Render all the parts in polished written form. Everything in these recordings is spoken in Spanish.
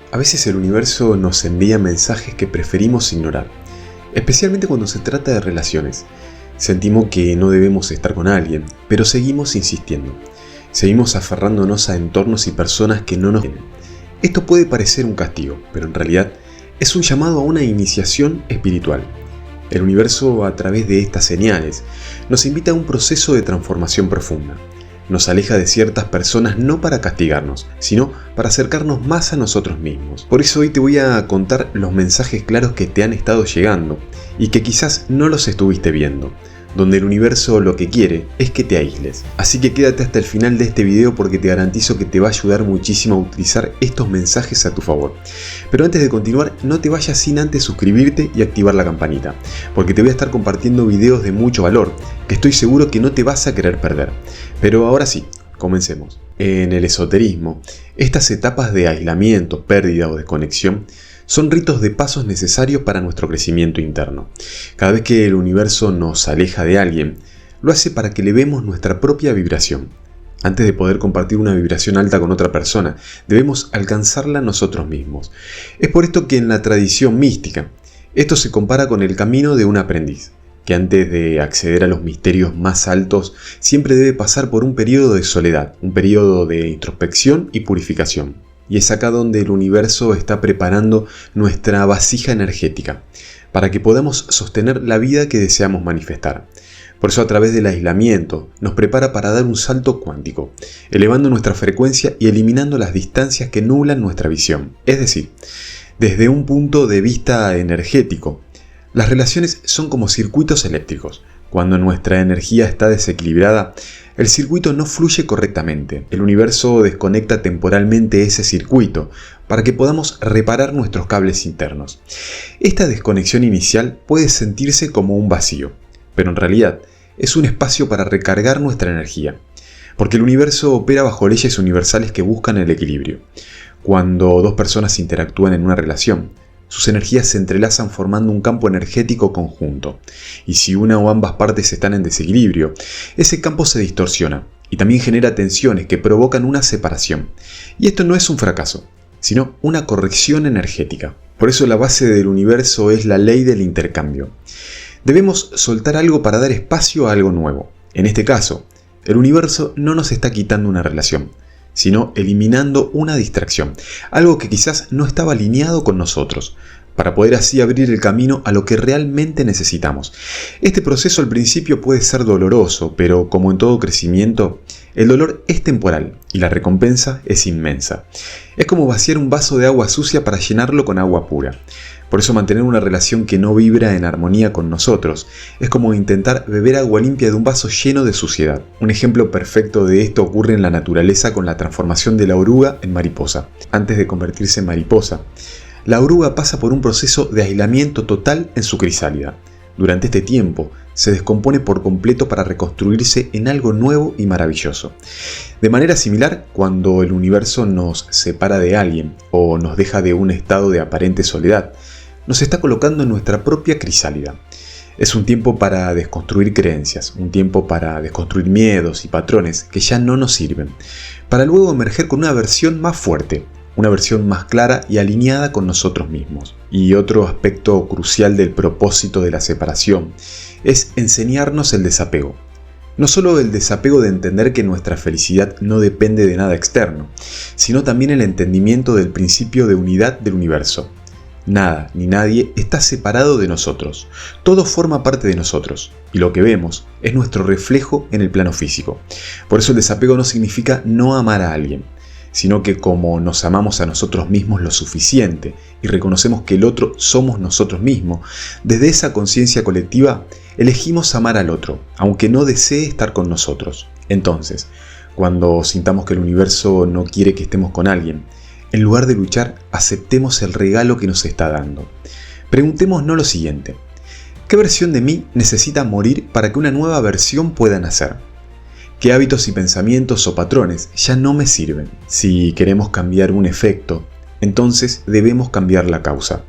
A veces el universo nos envía mensajes que preferimos ignorar, especialmente cuando se trata de relaciones. Sentimos que no debemos estar con alguien, pero seguimos insistiendo. Seguimos aferrándonos a entornos y personas que no nos quieren. Esto puede parecer un castigo, pero en realidad es un llamado a una iniciación espiritual. El universo, a través de estas señales, nos invita a un proceso de transformación profunda. Nos aleja de ciertas personas no para castigarnos, sino para acercarnos más a nosotros mismos. Por eso hoy te voy a contar los mensajes claros que te han estado llegando y que quizás no los estuviste viendo, donde el universo lo que quiere es que te aísles. Así que quédate hasta el final de este video porque te garantizo que te va a ayudar muchísimo a utilizar estos mensajes a tu favor. Pero antes de continuar, no te vayas sin antes suscribirte y activar la campanita, porque te voy a estar compartiendo videos de mucho valor, que estoy seguro que no te vas a querer perder. Pero ahora sí, comencemos. En el esoterismo, estas etapas de aislamiento, pérdida o desconexión son ritos de pasos necesarios para nuestro crecimiento interno. Cada vez que el universo nos aleja de alguien, lo hace para que elevemos nuestra propia vibración. Antes de poder compartir una vibración alta con otra persona, debemos alcanzarla nosotros mismos. Es por esto que en la tradición mística, esto se compara con el camino de un aprendiz, que antes de acceder a los misterios más altos, siempre debe pasar por un periodo de soledad, un periodo de introspección y purificación. Y es acá donde el universo está preparando nuestra vasija energética, para que podamos sostener la vida que deseamos manifestar. Por eso a través del aislamiento nos prepara para dar un salto cuántico, elevando nuestra frecuencia y eliminando las distancias que nublan nuestra visión. Es decir, desde un punto de vista energético, las relaciones son como circuitos eléctricos. Cuando nuestra energía está desequilibrada, el circuito no fluye correctamente. El universo desconecta temporalmente ese circuito para que podamos reparar nuestros cables internos. Esta desconexión inicial puede sentirse como un vacío, pero en realidad es un espacio para recargar nuestra energía, porque el universo opera bajo leyes universales que buscan el equilibrio. Cuando dos personas interactúan en una relación, sus energías se entrelazan formando un campo energético conjunto, y si una o ambas partes están en desequilibrio, ese campo se distorsiona y también genera tensiones que provocan una separación. Y esto no es un fracaso, sino una corrección energética. Por eso la base del universo es la ley del intercambio. Debemos soltar algo para dar espacio a algo nuevo. En este caso, el universo no nos está quitando una relación, sino eliminando una distracción, algo que quizás no estaba alineado con nosotros, para poder así abrir el camino a lo que realmente necesitamos. Este proceso al principio puede ser doloroso, pero como en todo crecimiento, el dolor es temporal y la recompensa es inmensa. Es como vaciar un vaso de agua sucia para llenarlo con agua pura. Por eso mantener una relación que no vibra en armonía con nosotros es como intentar beber agua limpia de un vaso lleno de suciedad. Un ejemplo perfecto de esto ocurre en la naturaleza con la transformación de la oruga en mariposa. Antes de convertirse en mariposa, la oruga pasa por un proceso de aislamiento total en su crisálida. Durante este tiempo, se descompone por completo para reconstruirse en algo nuevo y maravilloso. De manera similar, cuando el universo nos separa de alguien o nos deja de un estado de aparente soledad, nos está colocando en nuestra propia crisálida. Es un tiempo para desconstruir creencias, un tiempo para desconstruir miedos y patrones que ya no nos sirven, para luego emerger con una versión más fuerte, una versión más clara y alineada con nosotros mismos. Y otro aspecto crucial del propósito de la separación es enseñarnos el desapego. No solo el desapego de entender que nuestra felicidad no depende de nada externo, sino también el entendimiento del principio de unidad del universo. Nada ni nadie está separado de nosotros. Todo forma parte de nosotros. Y lo que vemos es nuestro reflejo en el plano físico. Por eso el desapego no significa no amar a alguien, sino que como nos amamos a nosotros mismos lo suficiente y reconocemos que el otro somos nosotros mismos, desde esa conciencia colectiva elegimos amar al otro, aunque no desee estar con nosotros. Entonces, cuando sintamos que el universo no quiere que estemos con alguien, en lugar de luchar, aceptemos el regalo que nos está dando. Preguntémonos lo siguiente: ¿qué versión de mí necesita morir para que una nueva versión pueda nacer? ¿Qué hábitos y pensamientos o patrones ya no me sirven? Si queremos cambiar un efecto, entonces debemos cambiar la causa.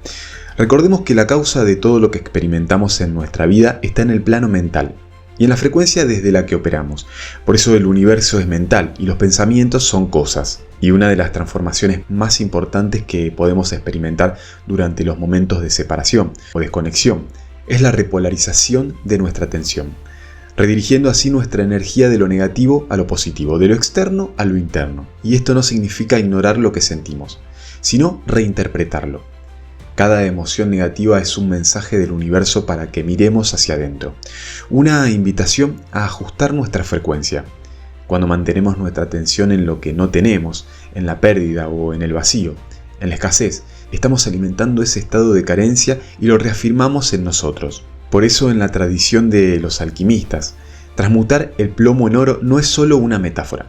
Recordemos que la causa de todo lo que experimentamos en nuestra vida está en el plano mental. y en la frecuencia desde la que operamos. Por eso el universo es mental y los pensamientos son cosas. Y una de las transformaciones más importantes que podemos experimentar durante los momentos de separación o desconexión es la repolarización de nuestra atención, redirigiendo así nuestra energía de lo negativo a lo positivo, de lo externo a lo interno. Y esto no significa ignorar lo que sentimos, sino reinterpretarlo. Cada emoción negativa es un mensaje del universo para que miremos hacia adentro, una invitación a ajustar nuestra frecuencia. Cuando mantenemos nuestra atención en lo que no tenemos, en la pérdida o en el vacío, en la escasez, estamos alimentando ese estado de carencia y lo reafirmamos en nosotros. Por eso en la tradición de los alquimistas, transmutar el plomo en oro no es solo una metáfora.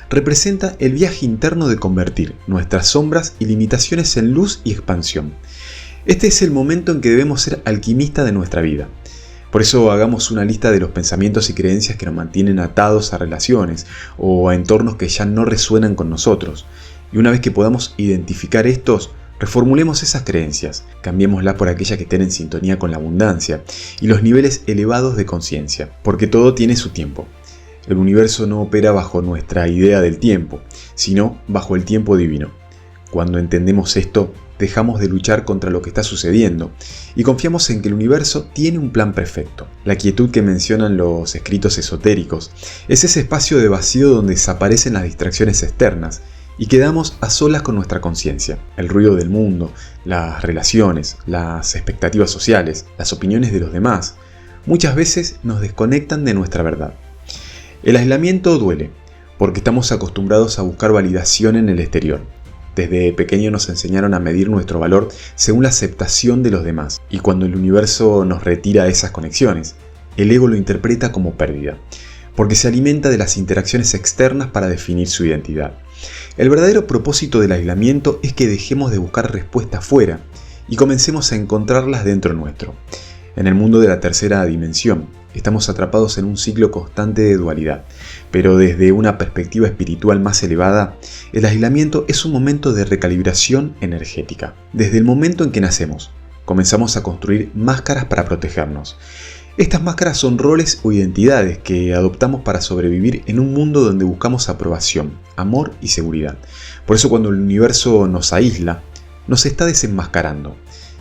Representa el viaje interno de convertir nuestras sombras y limitaciones en luz y expansión. Este es el momento en que debemos ser alquimistas de nuestra vida. Por eso hagamos una lista de los pensamientos y creencias que nos mantienen atados a relaciones o a entornos que ya no resuenan con nosotros. Y una vez que podamos identificar estos, reformulemos esas creencias, cambiémoslas por aquellas que estén en sintonía con la abundancia y los niveles elevados de conciencia, porque todo tiene su tiempo. El universo no opera bajo nuestra idea del tiempo, sino bajo el tiempo divino. Cuando entendemos esto, dejamos de luchar contra lo que está sucediendo y confiamos en que el universo tiene un plan perfecto. La quietud que mencionan los escritos esotéricos es ese espacio de vacío donde desaparecen las distracciones externas y quedamos a solas con nuestra conciencia. El ruido del mundo, las relaciones, las expectativas sociales, las opiniones de los demás, muchas veces nos desconectan de nuestra verdad. El aislamiento duele, porque estamos acostumbrados a buscar validación en el exterior. Desde pequeño nos enseñaron a medir nuestro valor según la aceptación de los demás, y cuando el universo nos retira esas conexiones, el ego lo interpreta como pérdida, porque se alimenta de las interacciones externas para definir su identidad. El verdadero propósito del aislamiento es que dejemos de buscar respuestas fuera y comencemos a encontrarlas dentro nuestro. En el mundo de la tercera dimensión, estamos atrapados en un ciclo constante de dualidad, pero desde una perspectiva espiritual más elevada, el aislamiento es un momento de recalibración energética. Desde el momento en que nacemos, comenzamos a construir máscaras para protegernos. Estas máscaras son roles o identidades que adoptamos para sobrevivir en un mundo donde buscamos aprobación, amor y seguridad. Por eso cuando el universo nos aísla, nos está desenmascarando.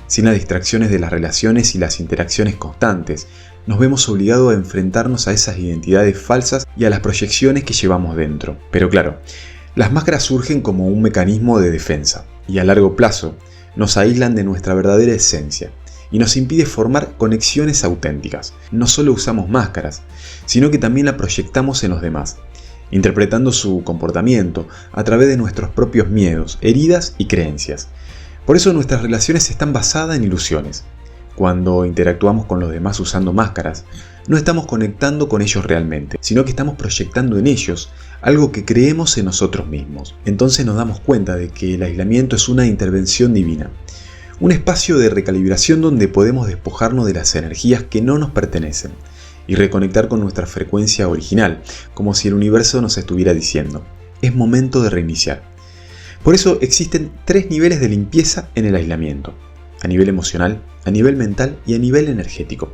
Sin las distracciones de las relaciones y las interacciones constantes, nos vemos obligados a enfrentarnos a esas identidades falsas y a las proyecciones que llevamos dentro. Pero claro, las máscaras surgen como un mecanismo de defensa y a largo plazo nos aíslan de nuestra verdadera esencia y nos impide formar conexiones auténticas. No solo usamos máscaras, sino que también la proyectamos en los demás, interpretando su comportamiento a través de nuestros propios miedos, heridas y creencias. Por eso nuestras relaciones están basadas en ilusiones. Cuando interactuamos con los demás usando máscaras, no estamos conectando con ellos realmente, sino que estamos proyectando en ellos algo que creemos en nosotros mismos. Entonces nos damos cuenta de que el aislamiento es una intervención divina, un espacio de recalibración donde podemos despojarnos de las energías que no nos pertenecen y reconectar con nuestra frecuencia original, como si el universo nos estuviera diciendo: es momento de reiniciar. Por eso existen 3 niveles de limpieza en el aislamiento: a nivel emocional, a nivel mental y a nivel energético.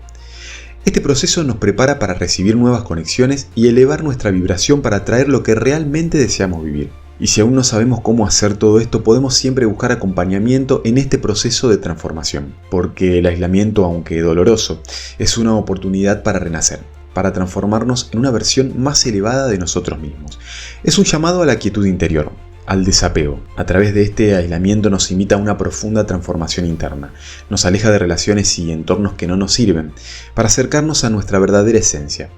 Este proceso nos prepara para recibir nuevas conexiones y elevar nuestra vibración para atraer lo que realmente deseamos vivir. Y si aún no sabemos cómo hacer todo esto, podemos siempre buscar acompañamiento en este proceso de transformación, porque el aislamiento, aunque doloroso, es una oportunidad para renacer, para transformarnos en una versión más elevada de nosotros mismos. Es un llamado a la quietud interior, al desapego. A través de este aislamiento nos invita a una profunda transformación interna. Nos aleja de relaciones y entornos que no nos sirven, para acercarnos a nuestra verdadera esencia.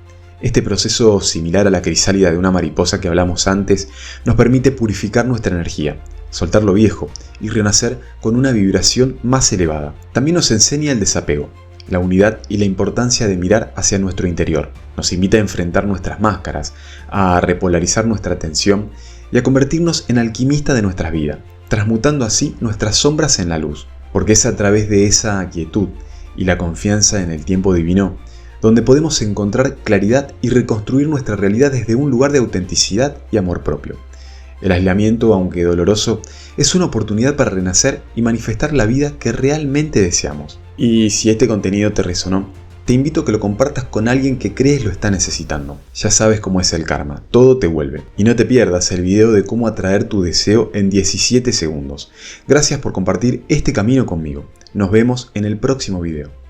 Este proceso, similar a la crisálida de una mariposa que hablamos antes, nos permite purificar nuestra energía, soltar lo viejo y renacer con una vibración más elevada. También nos enseña el desapego, la unidad y la importancia de mirar hacia nuestro interior. Nos invita a enfrentar nuestras máscaras, a repolarizar nuestra atención y a convertirnos en alquimistas de nuestras vidas, transmutando así nuestras sombras en la luz, porque es a través de esa quietud y la confianza en el tiempo divino donde podemos encontrar claridad y reconstruir nuestra realidad desde un lugar de autenticidad y amor propio. El aislamiento, aunque doloroso, es una oportunidad para renacer y manifestar la vida que realmente deseamos. Y si este contenido te resonó, te invito a que lo compartas con alguien que crees lo está necesitando. Ya sabes cómo es el karma, todo te vuelve. Y no te pierdas el video de cómo atraer tu deseo en 17 segundos. Gracias por compartir este camino conmigo. Nos vemos en el próximo video.